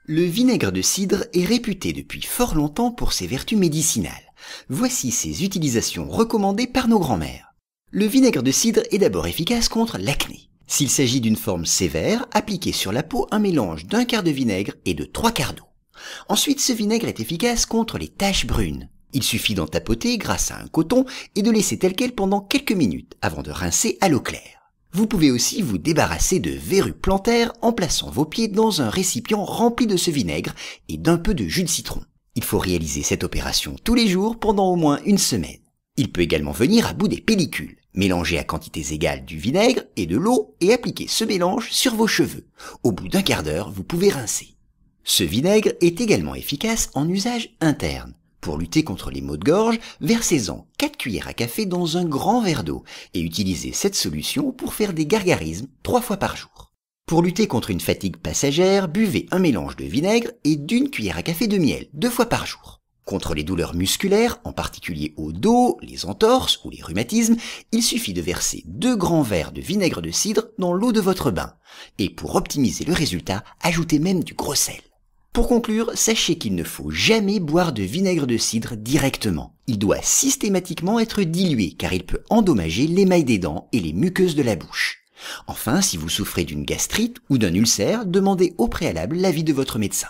Le vinaigre de cidre est réputé depuis fort longtemps pour ses vertus médicinales. Voici ses utilisations recommandées par nos grands-mères. Le vinaigre de cidre est d'abord efficace contre l'acné. S'il s'agit d'une forme sévère, appliquez sur la peau un mélange d'un quart de vinaigre et de 3 quarts d'eau. Ensuite, ce vinaigre est efficace contre les taches brunes. Il suffit d'en tapoter grâce à un coton et de laisser tel quel pendant quelques minutes avant de rincer à l'eau claire. Vous pouvez aussi vous débarrasser de verrues plantaires en plaçant vos pieds dans un récipient rempli de ce vinaigre et d'un peu de jus de citron. Il faut réaliser cette opération tous les jours pendant au moins une semaine. Il peut également venir à bout des pellicules. Mélangez à quantités égales du vinaigre et de l'eau et appliquez ce mélange sur vos cheveux. Au bout d'un quart d'heure, vous pouvez rincer. Ce vinaigre est également efficace en usage interne. Pour lutter contre les maux de gorge, versez-en 4 cuillères à café dans un grand verre d'eau et utilisez cette solution pour faire des gargarismes 3 fois par jour. Pour lutter contre une fatigue passagère, buvez un mélange de vinaigre et d'1 cuillère à café de miel 2 fois par jour. Contre les douleurs musculaires, en particulier au dos, les entorses ou les rhumatismes, il suffit de verser 2 grands verres de vinaigre de cidre dans l'eau de votre bain. Et pour optimiser le résultat, ajoutez même du gros sel. Pour conclure, sachez qu'il ne faut jamais boire de vinaigre de cidre directement. Il doit systématiquement être dilué car il peut endommager l'émail des dents et les muqueuses de la bouche. Enfin, si vous souffrez d'une gastrite ou d'un ulcère, demandez au préalable l'avis de votre médecin.